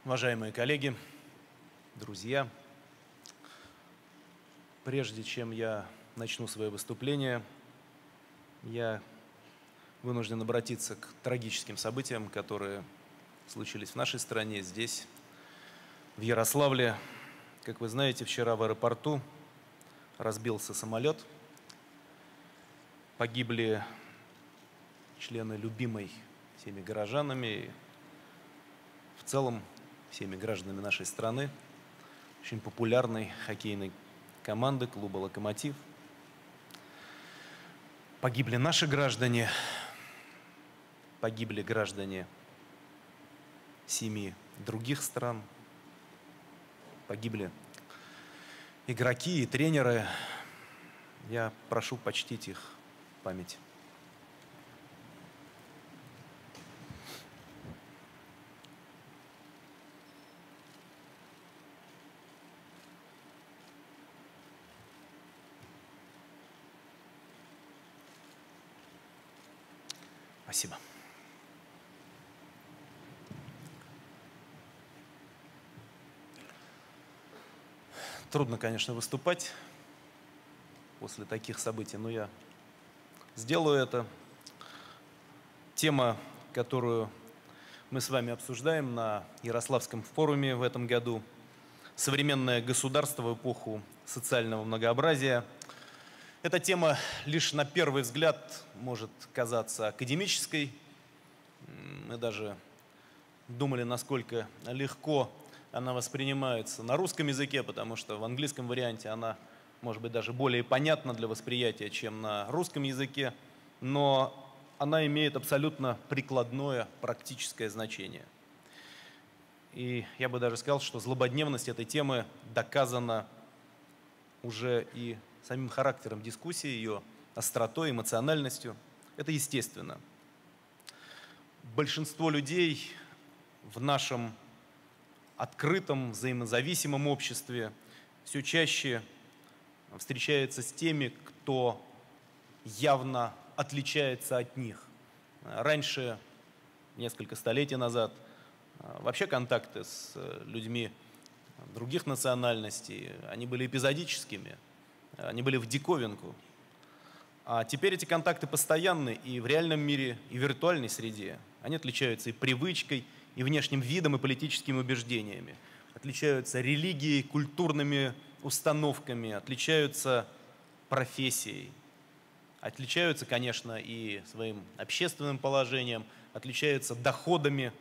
Уважаемые коллеги, друзья, прежде чем я начну свое выступление, я вынужден обратиться к трагическим событиям, которые случились в нашей стране, здесь, в Ярославле. Как вы знаете, вчера в аэропорту разбился самолет, погибли члены любимой всеми горожанами и в целом всеми гражданами нашей страны, очень популярной хоккейной команды клуба «Локомотив». Погибли наши граждане, погибли граждане 7 других стран, погибли игроки и тренеры. Я прошу почтить их память. Спасибо. Трудно, конечно, выступать после таких событий, но я сделаю это. Тема, которую мы с вами обсуждаем на Ярославском форуме в этом году, «Современное государство в эпоху социального многообразия». Эта тема лишь на первый взгляд может казаться академической. Мы даже думали, насколько легко она воспринимается на русском языке, потому что в английском варианте она, может быть, даже более понятна для восприятия, чем на русском языке, но она имеет абсолютно прикладное, практическое значение. И я бы даже сказал, что злободневность этой темы доказана уже и самим характером дискуссии, ее остротой, эмоциональностью. Это естественно. Большинство людей в нашем открытом, взаимозависимом обществе все чаще встречается с теми, кто явно отличается от них. Раньше, несколько столетий назад, вообще контакты с людьми других национальностей, они были эпизодическими. Они были в диковинку. А теперь эти контакты постоянны и в реальном мире, и в виртуальной среде. Они отличаются и привычкой, и внешним видом, и политическими убеждениями. Отличаются религией, культурными установками, отличаются профессией. Отличаются, конечно, и своим общественным положением, отличаются доходами,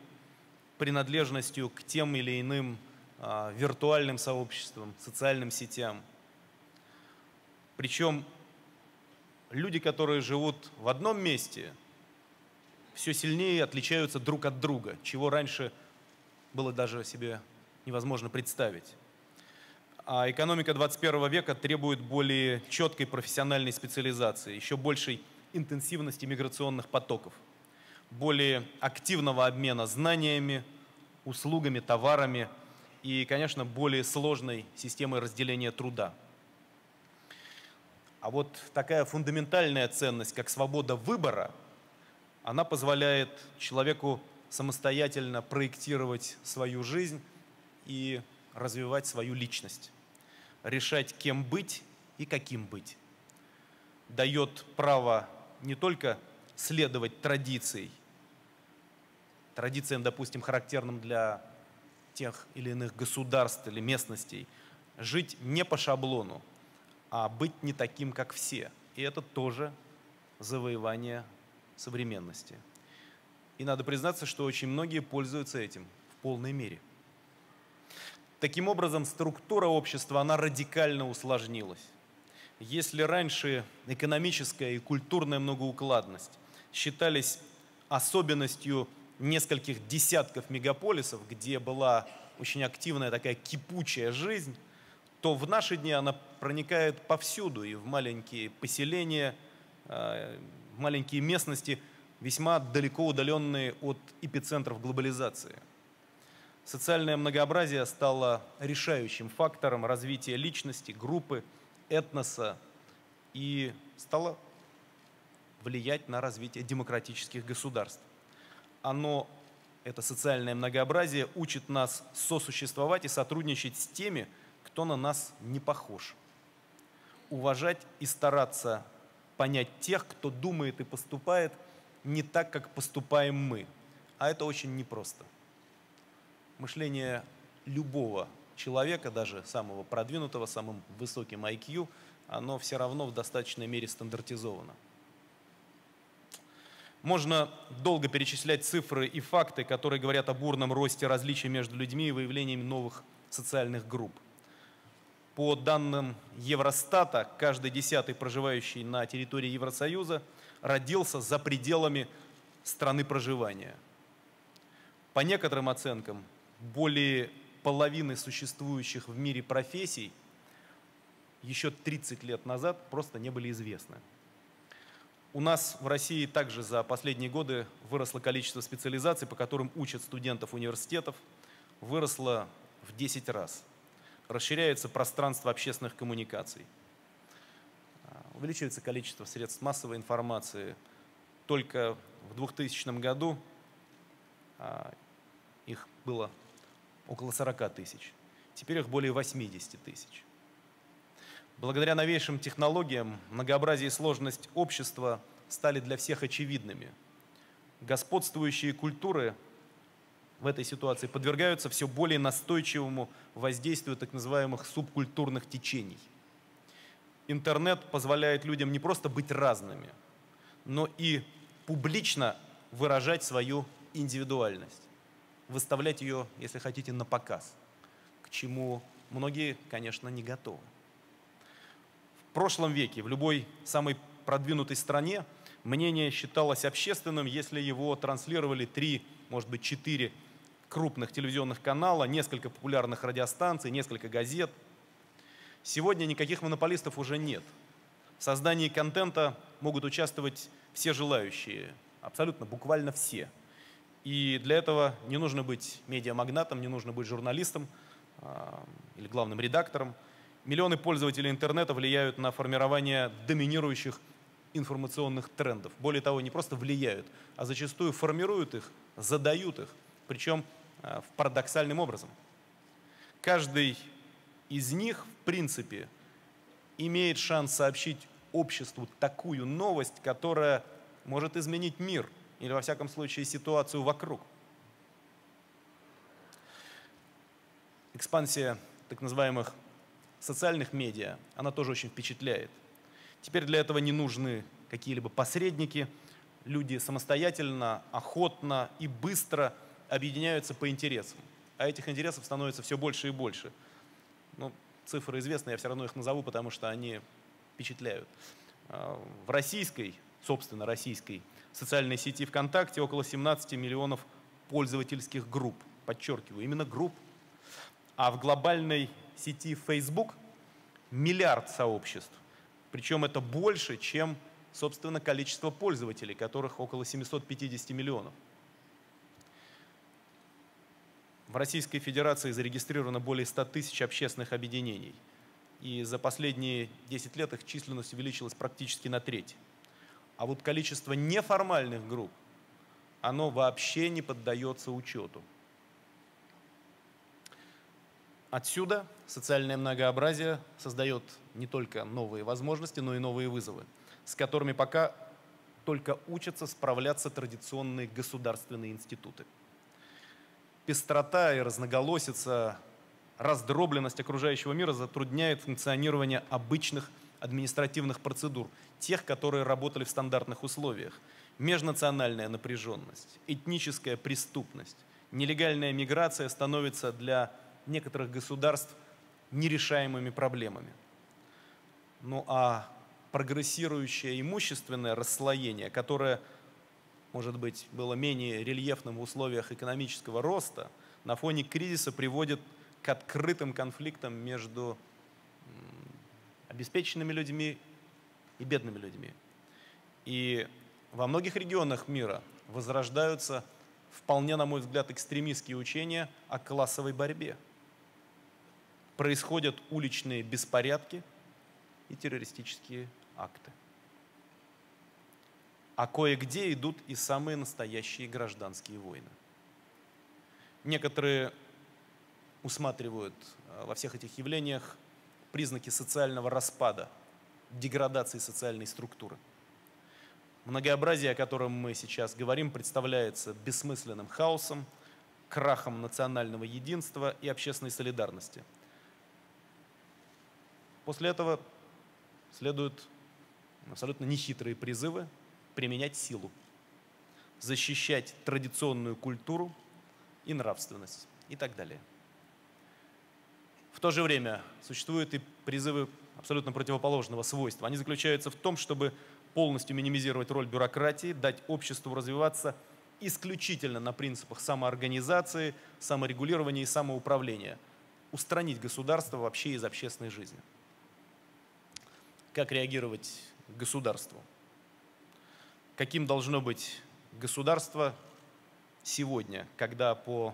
принадлежностью к тем или иным виртуальным сообществам, социальным сетям. Причем люди, которые живут в одном месте, все сильнее отличаются друг от друга, чего раньше было даже себе невозможно представить. А экономика 21 века требует более четкой профессиональной специализации, еще большей интенсивности миграционных потоков, более активного обмена знаниями, услугами, товарами и, конечно, более сложной системой разделения труда. А вот такая фундаментальная ценность, как свобода выбора, она позволяет человеку самостоятельно проектировать свою жизнь и развивать свою личность, решать, кем быть и каким быть. Дает право не только следовать традициям, допустим, характерным для тех или иных государств или местностей, жить не по шаблону, а быть не таким, как все. И это тоже завоевание современности. И надо признаться, что очень многие пользуются этим в полной мере. Таким образом, структура общества, она радикально усложнилась. Если раньше экономическая и культурная многоукладность считались особенностью нескольких десятков мегаполисов, где была очень активная такая кипучая жизнь, то в наши дни она проникает повсюду, и в маленькие поселения, в маленькие местности, весьма далеко удаленные от эпицентров глобализации. Социальное многообразие стало решающим фактором развития личности, группы, этноса и стало влиять на развитие демократических государств. это социальное многообразие, учит нас сосуществовать и сотрудничать с теми, кто на нас не похож. Уважать и стараться понять тех, кто думает и поступает не так, как поступаем мы. А это очень непросто. Мышление любого человека, даже самого продвинутого, самым высоким IQ, оно все равно в достаточной мере стандартизовано. Можно долго перечислять цифры и факты, которые говорят о бурном росте различий между людьми и выявлениями новых социальных групп. По данным Евростата, каждый 10-й проживающий на территории Евросоюза родился за пределами страны проживания. По некоторым оценкам, более половины существующих в мире профессий еще 30 лет назад просто не были известны. У нас в России также за последние годы выросло количество специализаций, по которым учат студентов университетов, выросло в 10 раз. Расширяется пространство общественных коммуникаций. Увеличивается количество средств массовой информации. Только в 2000 году их было около 40 тысяч. Теперь их более 80 тысяч. Благодаря новейшим технологиям многообразие и сложность общества стали для всех очевидными. Господствующие культуры в этой ситуации подвергаются все более настойчивому воздействию так называемых субкультурных течений. Интернет позволяет людям не просто быть разными, но и публично выражать свою индивидуальность, выставлять ее, если хотите, на показ, к чему многие, конечно, не готовы. В прошлом веке в любой самой продвинутой стране мнение считалось общественным, если его транслировали 3, может быть 4 крупных телевизионных канала, несколько популярных радиостанций, несколько газет. Сегодня никаких монополистов уже нет. В создании контента могут участвовать все желающие, абсолютно, буквально все. И для этого не нужно быть медиамагнатом, не нужно быть журналистом или главным редактором. Миллионы пользователей интернета влияют на формирование доминирующих информационных трендов. Более того, не просто влияют, а зачастую формируют их, задают их, причем парадоксальным образом. Каждый из них, в принципе, имеет шанс сообщить обществу такую новость, которая может изменить мир или, во всяком случае, ситуацию вокруг. Экспансия так называемых социальных медиа, она тоже очень впечатляет. Теперь для этого не нужны какие-либо посредники. Люди самостоятельно, охотно и быстро объединяются по интересам. А этих интересов становится все больше и больше. Ну, цифры известны, я все равно их назову, потому что они впечатляют. В российской, собственно, российской социальной сети ВКонтакте около 17 миллионов пользовательских групп. Подчеркиваю, именно групп. А в глобальной сети Facebook миллиард сообществ. Причем это больше, чем, собственно, количество пользователей, которых около 750 миллионов. В Российской Федерации зарегистрировано более 100 тысяч общественных объединений. И за последние 10 лет их численность увеличилась практически на треть. А вот количество неформальных групп, оно вообще не поддается учету. Отсюда социальное многообразие создает не только новые возможности, но и новые вызовы, с которыми пока только учатся справляться традиционные государственные институты. Пестрота и разноголосица, раздробленность окружающего мира затрудняет функционирование обычных административных процедур, тех, которые работали в стандартных условиях. Межнациональная напряженность, этническая преступность, нелегальная миграция становятся для некоторых государств нерешаемыми проблемами. Ну а прогрессирующее имущественное расслоение, которое, может быть, было менее рельефным в условиях экономического роста, на фоне кризиса приводит к открытым конфликтам между обеспеченными людьми и бедными людьми. И во многих регионах мира возрождаются вполне, на мой взгляд, экстремистские учения о классовой борьбе. Происходят уличные беспорядки и террористические акты. А кое-где идут и самые настоящие гражданские войны. Некоторые усматривают во всех этих явлениях признаки социального распада, деградации социальной структуры. Многообразие, о котором мы сейчас говорим, представляется бессмысленным хаосом, крахом национального единства и общественной солидарности. После этого следуют абсолютно нехитрые призывы применять силу, защищать традиционную культуру и нравственность и так далее. В то же время существуют и призывы абсолютно противоположного свойства. Они заключаются в том, чтобы полностью минимизировать роль бюрократии, дать обществу развиваться исключительно на принципах самоорганизации, саморегулирования и самоуправления, устранить государство вообще из общественной жизни. Как реагировать государству? Каким должно быть государство сегодня, когда, по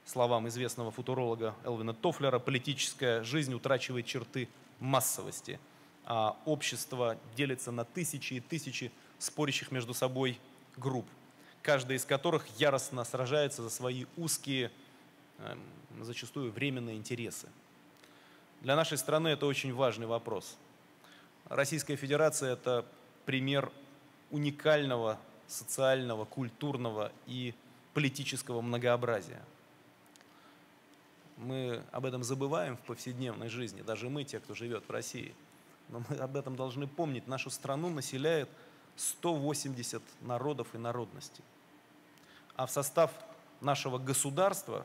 словам известного футуролога Элвина Тофлера, политическая жизнь утрачивает черты массовости, а общество делится на тысячи и тысячи спорящих между собой групп, каждая из которых яростно сражается за свои узкие, зачастую временные интересы. Для нашей страны это очень важный вопрос. Российская Федерация – это пример уникального социального, культурного и политического многообразия. Мы об этом забываем в повседневной жизни, даже мы, те, кто живет в России. Но мы об этом должны помнить. Нашу страну населяет 180 народов и народностей. А в состав нашего государства,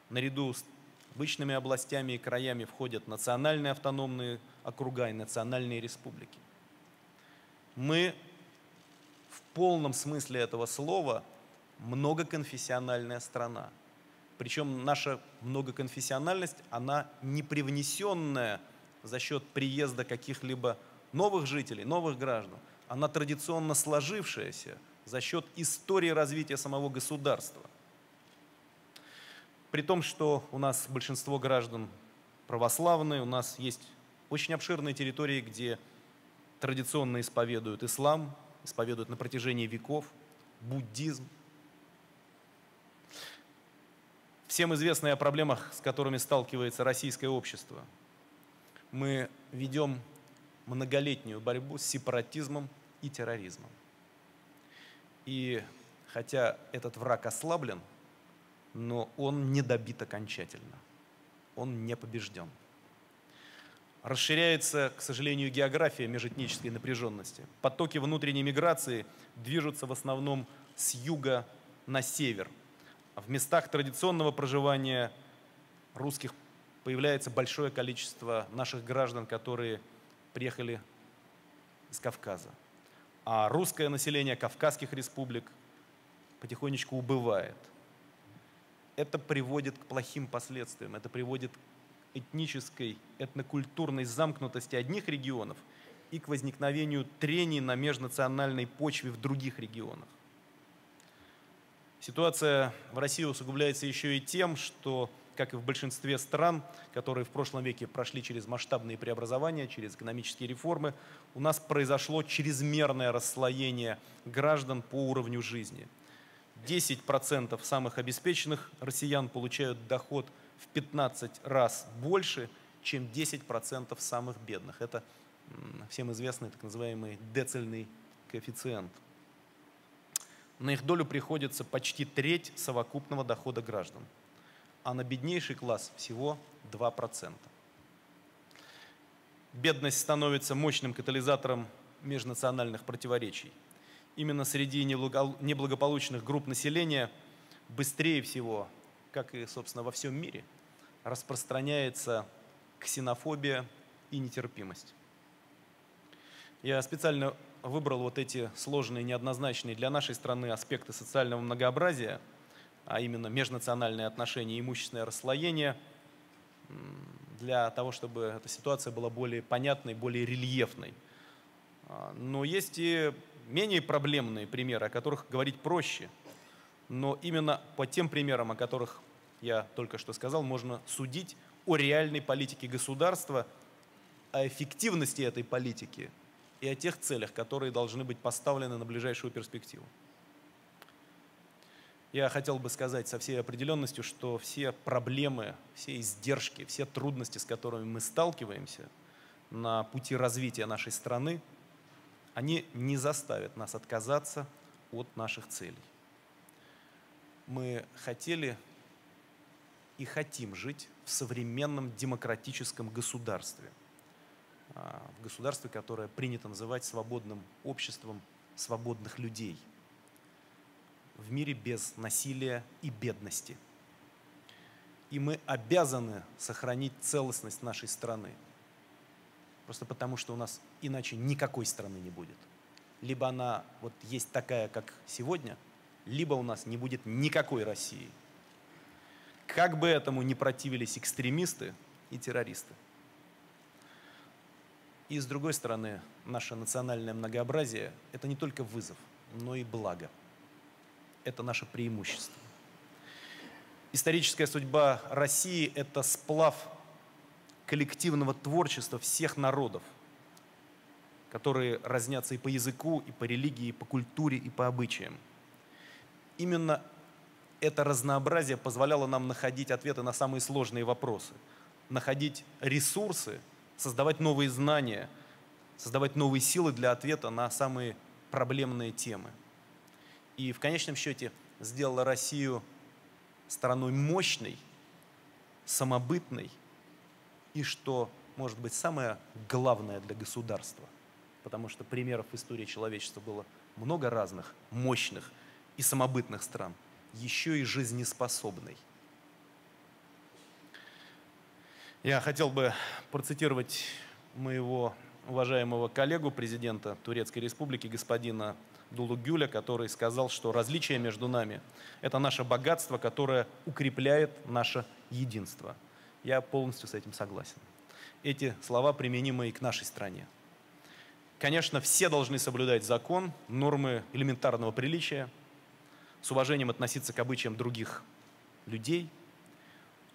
наряду с обычными областями и краями, входят национальные автономные округа и национальные республики. Мы в полном смысле этого слова многоконфессиональная страна. Причем наша многоконфессиональность, она не привнесенная за счет приезда каких-либо новых жителей, новых граждан. Она традиционно сложившаяся за счет истории развития самого государства. При том, что у нас большинство граждан православные, у нас есть очень обширные территории, где традиционно исповедуют ислам, исповедуют на протяжении веков, буддизм. Всем известно о проблемах, с которыми сталкивается российское общество. Мы ведем многолетнюю борьбу с сепаратизмом и терроризмом. И хотя этот враг ослаблен, но он не добит окончательно, он не побежден. Расширяется, к сожалению, география межэтнической напряженности. Потоки внутренней миграции движутся в основном с юга на север. В местах традиционного проживания русских появляется большое количество наших граждан, которые приехали из Кавказа. А русское население кавказских республик потихонечку убывает. Это приводит к плохим последствиям, это приводит к этнической, этнокультурной замкнутости одних регионов и к возникновению трений на межнациональной почве в других регионах. Ситуация в России усугубляется еще и тем, что, как и в большинстве стран, которые в прошлом веке прошли через масштабные преобразования, через экономические реформы, у нас произошло чрезмерное расслоение граждан по уровню жизни. 10% самых обеспеченных россиян получают доход в 15 раз больше, чем 10% самых бедных. Это всем известный так называемый децельный коэффициент. На их долю приходится почти треть совокупного дохода граждан, а на беднейший класс всего 2%. Бедность становится мощным катализатором межнациональных противоречий. Именно среди неблагополучных групп населения быстрее всего, как и, собственно, во всем мире, распространяется ксенофобия и нетерпимость. Я специально выбрал вот эти сложные, неоднозначные для нашей страны аспекты социального многообразия, а именно межнациональные отношения и имущественное расслоение, для того, чтобы эта ситуация была более понятной, более рельефной. Но есть и менее проблемные примеры, о которых говорить проще. Но именно по тем примерам, о которых я только что сказал, можно судить о реальной политике государства, о эффективности этой политики и о тех целях, которые должны быть поставлены на ближайшую перспективу. Я хотел бы сказать со всей определенностью, что все проблемы, все издержки, все трудности, с которыми мы сталкиваемся на пути развития нашей страны, они не заставят нас отказаться от наших целей. Мы хотели и хотим жить в современном демократическом государстве, в государстве, которое принято называть свободным обществом свободных людей, в мире без насилия и бедности. И мы обязаны сохранить целостность нашей страны, просто потому что у нас иначе никакой страны не будет. Либо она вот есть такая, как сегодня, либо у нас не будет никакой России. Как бы этому ни противились экстремисты и террористы. И с другой стороны, наше национальное многообразие – это не только вызов, но и благо. Это наше преимущество. Историческая судьба России – это сплав коллективного творчества всех народов, которые разнятся и по языку, и по религии, и по культуре, и по обычаям. Именно это разнообразие позволяло нам находить ответы на самые сложные вопросы, находить ресурсы, создавать новые знания, создавать новые силы для ответа на самые проблемные темы. И в конечном счете сделала Россию страной мощной, самобытной и, что может быть самое главное для государства, потому что примеров в истории человечества было много разных, мощных и самобытных стран, еще и жизнеспособной. Я хотел бы процитировать моего уважаемого коллегу, президента Турецкой Республики, господина Абдуллу Гюля, который сказал, что различие между нами – это наше богатство, которое укрепляет наше единство. Я полностью с этим согласен. Эти слова применимы и к нашей стране. Конечно, все должны соблюдать закон, нормы элементарного приличия, с уважением относиться к обычаям других людей.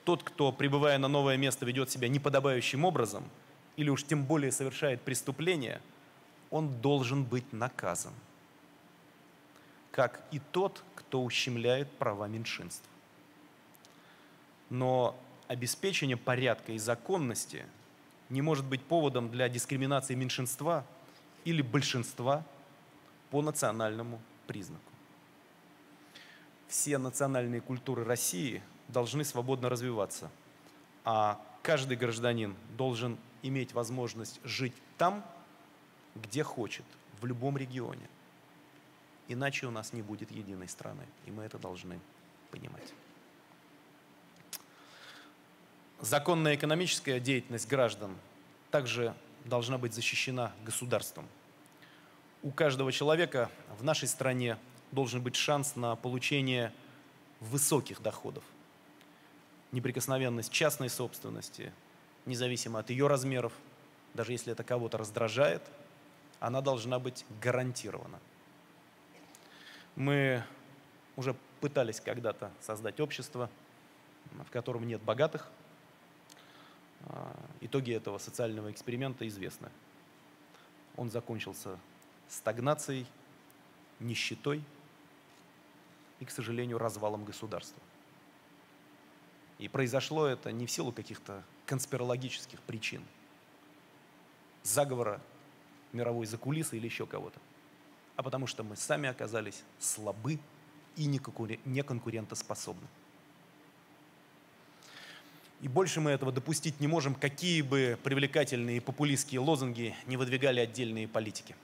Тот, кто, прибывая на новое место, ведет себя неподобающим образом, или уж тем более совершает преступление, он должен быть наказан, как и тот, кто ущемляет права меньшинств. Но обеспечение порядка и законности не может быть поводом для дискриминации меньшинства или большинства по национальному признаку. Все национальные культуры России должны свободно развиваться, а каждый гражданин должен иметь возможность жить там, где хочет, в любом регионе. Иначе у нас не будет единой страны, и мы это должны понимать. Законная экономическая деятельность граждан также должна быть защищена государством. У каждого человека в нашей стране должен быть шанс на получение высоких доходов. Неприкосновенность частной собственности, независимо от ее размеров, даже если это кого-то раздражает, она должна быть гарантирована. Мы уже пытались когда-то создать общество, в котором нет богатых. Итоги этого социального эксперимента известны. Он закончился стагнацией, нищетой и, к сожалению, развалом государства. И произошло это не в силу каких-то конспирологических причин, заговора, мировой закулисы или еще кого-то, а потому что мы сами оказались слабы и неконкурентоспособны. И больше мы этого допустить не можем, какие бы привлекательные популистские лозунги не выдвигали отдельные политики.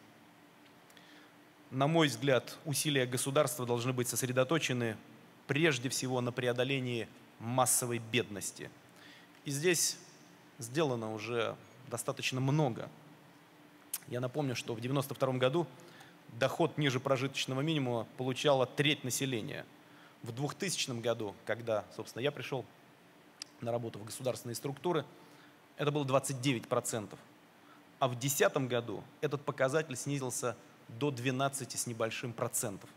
На мой взгляд, усилия государства должны быть сосредоточены прежде всего на преодолении массовой бедности. И здесь сделано уже достаточно много. Я напомню, что в 1992 году доход ниже прожиточного минимума получала треть населения. В 2000 году, когда, собственно, я пришел на работу в государственные структуры, это было 29%. А в 2010 году этот показатель снизился до 12 с небольшим процентов.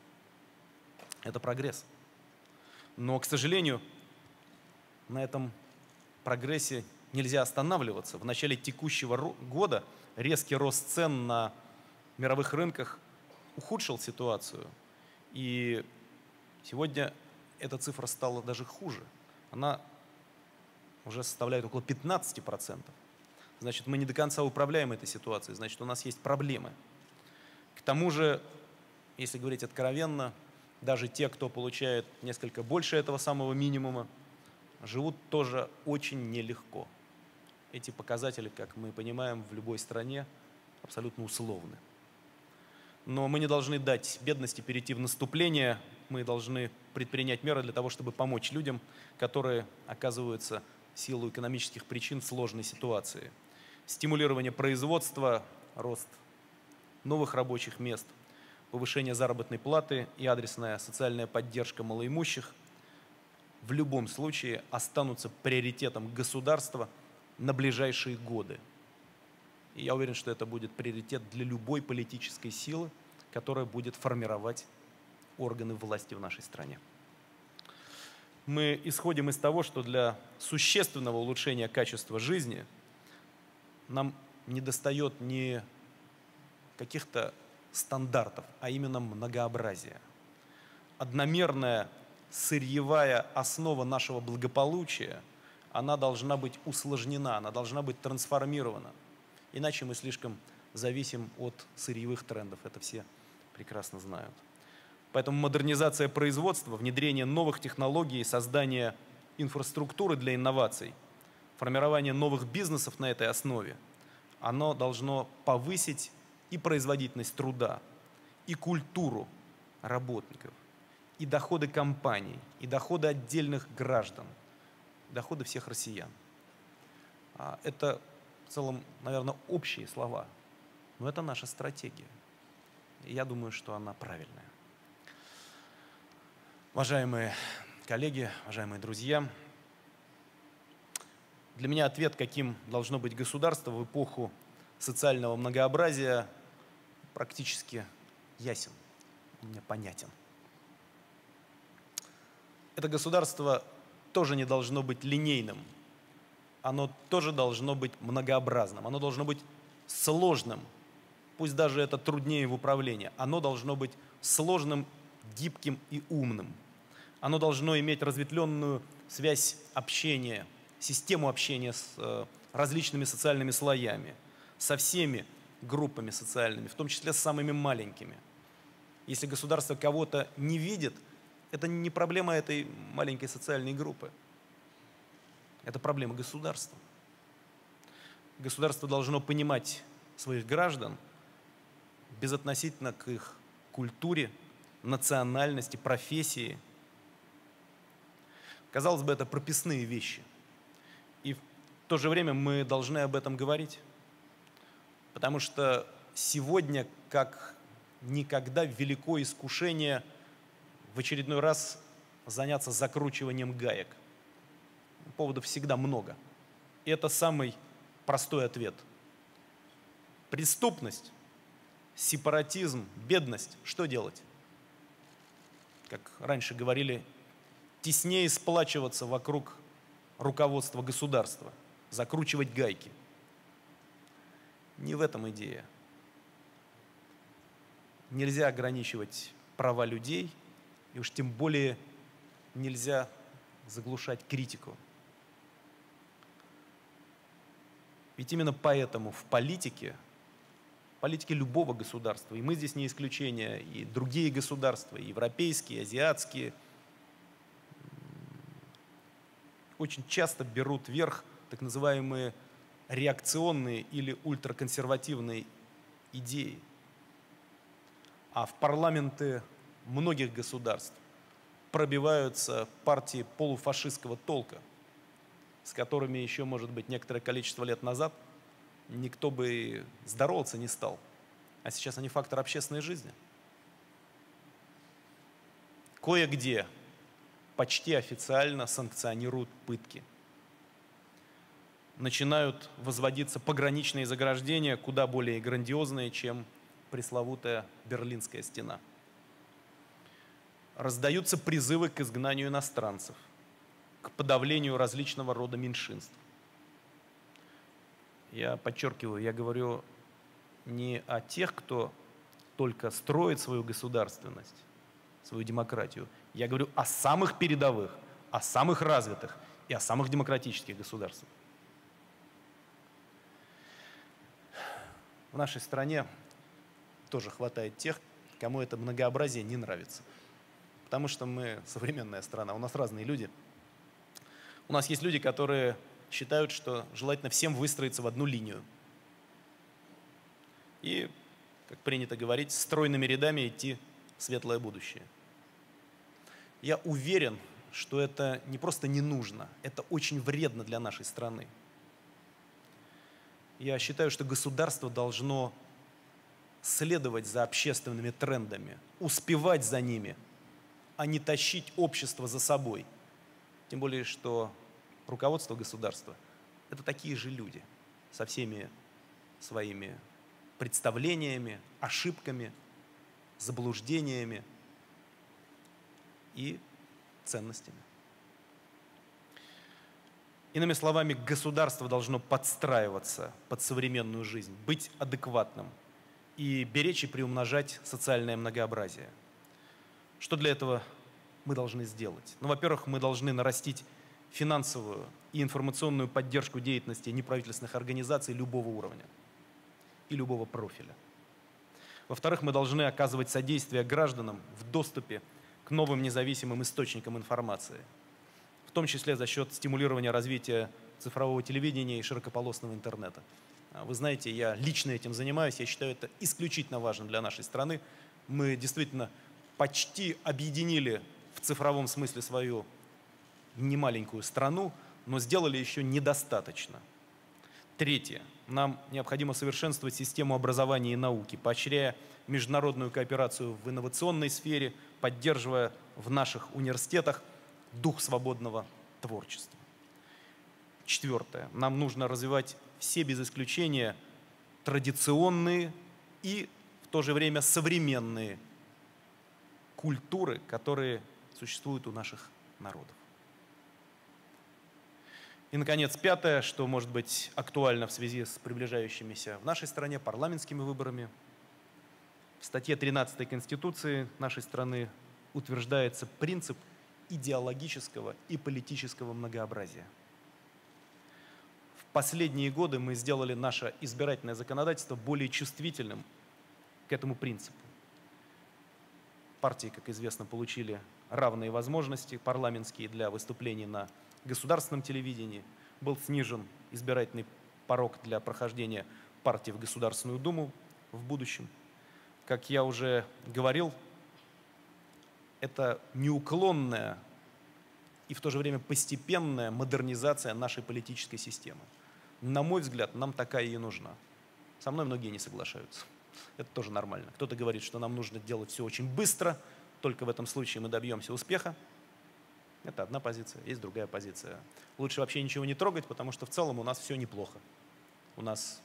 Это прогресс. Но, к сожалению, на этом прогрессе нельзя останавливаться. В начале текущего года резкий рост цен на мировых рынках ухудшил ситуацию. И Сегодня эта цифра стала даже хуже. Она уже составляет около 15%. Значит, мы не до конца управляем этой ситуацией, значит, у нас есть проблемы. К тому же, если говорить откровенно, даже те, кто получает несколько больше этого самого минимума, живут тоже очень нелегко. Эти показатели, как мы понимаем, в любой стране абсолютно условны. Но мы не должны дать бедности перейти в наступление, мы должны предпринять меры для того, чтобы помочь людям, которые оказываются в силу экономических причин в сложной ситуации. Стимулирование производства, рост новых рабочих мест, повышение заработной платы и адресная социальная поддержка малоимущих в любом случае останутся приоритетом государства на ближайшие годы. И я уверен, что это будет приоритет для любой политической силы, которая будет формировать органы власти в нашей стране. Мы исходим из того, что для существенного улучшения качества жизни нам недостает не каких-то стандартов, а именно многообразия. Одномерная сырьевая основа нашего благополучия, она должна быть усложнена, она должна быть трансформирована. Иначе мы слишком зависим от сырьевых трендов, это все прекрасно знают. Поэтому модернизация производства, внедрение новых технологий, создание инфраструктуры для инноваций, формирование новых бизнесов на этой основе, оно должно повысить и производительность труда, и культуру работников, и доходы компаний, и доходы отдельных граждан, доходы всех россиян. Это в целом, наверное, общие слова, но это наша стратегия. И я думаю, что она правильная. Уважаемые коллеги, уважаемые друзья, для меня ответ, каким должно быть государство в эпоху социального многообразия, практически ясен, мне понятен. Это государство тоже не должно быть линейным, оно тоже должно быть многообразным, оно должно быть сложным, пусть даже это труднее в управлении, оно должно быть сложным, гибким и умным. Оно должно иметь разветвленную связь общения, систему общения с различными социальными слоями, со всеми группами социальными, в том числе с самыми маленькими. Если государство кого-то не видит, это не проблема этой маленькой социальной группы. Это проблема государства. Государство должно понимать своих граждан безотносительно к их культуре, национальности, профессии. Казалось бы, это прописные вещи. И в то же время мы должны об этом говорить. Потому что сегодня, как никогда, велико искушение в очередной раз заняться закручиванием гаек. Поводов всегда много. И это самый простой ответ. Преступность, сепаратизм, бедность. Что делать? Как раньше говорили, теснее сплачиваться вокруг руководства государства, закручивать гайки. Не в этом идея. Нельзя ограничивать права людей, и уж тем более нельзя заглушать критику. Ведь именно поэтому в политике любого государства, и мы здесь не исключение, и другие государства, и европейские, и азиатские, очень часто берут верх так называемые реакционные или ультраконсервативные идеи. А в парламенты многих государств пробиваются партии полуфашистского толка, с которыми еще, может быть, некоторое количество лет назад никто бы здороваться не стал. А сейчас они фактор общественной жизни. Кое-где почти официально санкционируют пытки. Начинают возводиться пограничные заграждения, куда более грандиозные, чем пресловутая Берлинская стена. Раздаются призывы к изгнанию иностранцев, к подавлению различного рода меньшинств. Я подчеркиваю, я говорю не о тех, кто только строит свою государственность, свою демократию. Я говорю о самых передовых, о самых развитых и о самых демократических государствах. В нашей стране тоже хватает тех, кому это многообразие не нравится. Потому что мы современная страна, у нас разные люди. У нас есть люди, которые считают, что желательно всем выстроиться в одну линию. И, как принято говорить, стройными рядами идти в светлое будущее. Я уверен, что это не просто не нужно, это очень вредно для нашей страны. Я считаю, что государство должно следовать за общественными трендами, успевать за ними, а не тащить общество за собой. Тем более, что руководство государства – это такие же люди со всеми своими представлениями, ошибками, заблуждениями и ценностями. Иными словами, государство должно подстраиваться под современную жизнь, быть адекватным и беречь и приумножать социальное многообразие. Что для этого мы должны сделать? Ну, во-первых, мы должны нарастить финансовую и информационную поддержку деятельности неправительственных организаций любого уровня и любого профиля. Во-вторых, мы должны оказывать содействие гражданам в доступе к новым независимым источникам информации, в том числе за счет стимулирования развития цифрового телевидения и широкополосного интернета. Вы знаете, я лично этим занимаюсь, я считаю это исключительно важным для нашей страны. Мы действительно почти объединили в цифровом смысле свою немаленькую страну, но сделали еще недостаточно. Третье. Нам необходимо совершенствовать систему образования и науки, поощряя международную кооперацию в инновационной сфере, поддерживая в наших университетах дух свободного творчества. Четвертое. Нам нужно развивать все без исключения традиционные и в то же время современные культуры, которые существуют у наших народов. И, наконец, пятое, что может быть актуально в связи с приближающимися в нашей стране парламентскими выборами. В статье 13 Конституции нашей страны утверждается принцип идеологического и политического многообразия. В последние годы мы сделали наше избирательное законодательство более чувствительным к этому принципу. Партии, как известно, получили равные возможности парламентские для выступлений на государственном телевидении. Был снижен избирательный порог для прохождения партии в Государственную Думу в будущем. Как я уже говорил, это неуклонная и в то же время постепенная модернизация нашей политической системы. На мой взгляд, нам такая и нужна. Со мной многие не соглашаются. Это тоже нормально. Кто-то говорит, что нам нужно делать все очень быстро, только в этом случае мы добьемся успеха. Это одна позиция, есть другая позиция. Лучше вообще ничего не трогать, потому что в целом у нас все неплохо. У нас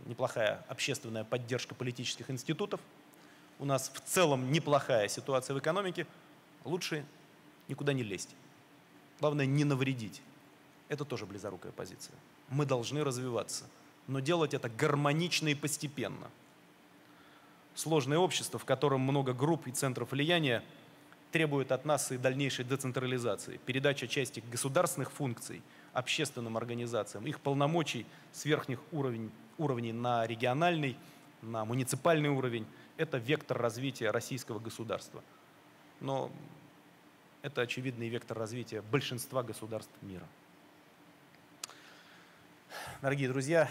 неплохая общественная поддержка политических институтов, у нас в целом неплохая ситуация в экономике. Лучше никуда не лезть. Главное, не навредить. Это тоже близорукая позиция. Мы должны развиваться, но делать это гармонично и постепенно. Сложное общество, в котором много групп и центров влияния, требует от нас и дальнейшей децентрализации, передача части государственных функций общественным организациям, их полномочий с верхних уровней на региональный, на муниципальный уровень. Это вектор развития российского государства. Но это очевидный вектор развития большинства государств мира. Дорогие друзья,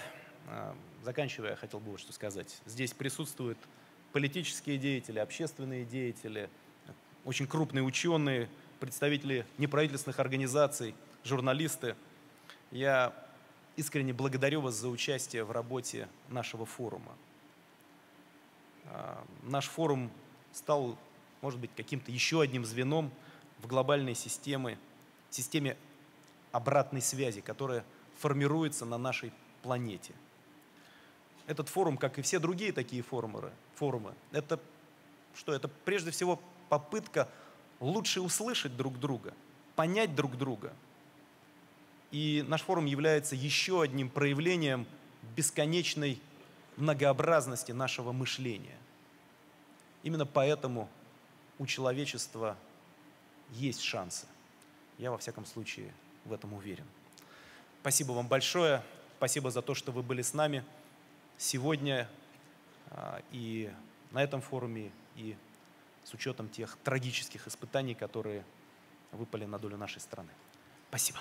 заканчивая, я хотел бы вот что сказать. Здесь присутствуют политические деятели, общественные деятели, очень крупные ученые, представители неправительственных организаций, журналисты. Я искренне благодарю вас за участие в работе нашего форума. Наш форум стал, может быть, каким-то еще одним звеном в глобальной системе обратной связи, которая формируется на нашей планете. Этот форум, как и все другие такие форумы, это что? Это прежде всего попытка лучше услышать друг друга, понять друг друга. И наш форум является еще одним проявлением бесконечной многообразности нашего мышления. Именно поэтому у человечества есть шансы. Я, во всяком случае, в этом уверен. Спасибо вам большое. Спасибо за то, что вы были с нами сегодня и на этом форуме, и с учетом тех трагических испытаний, которые выпали на долю нашей страны. Спасибо.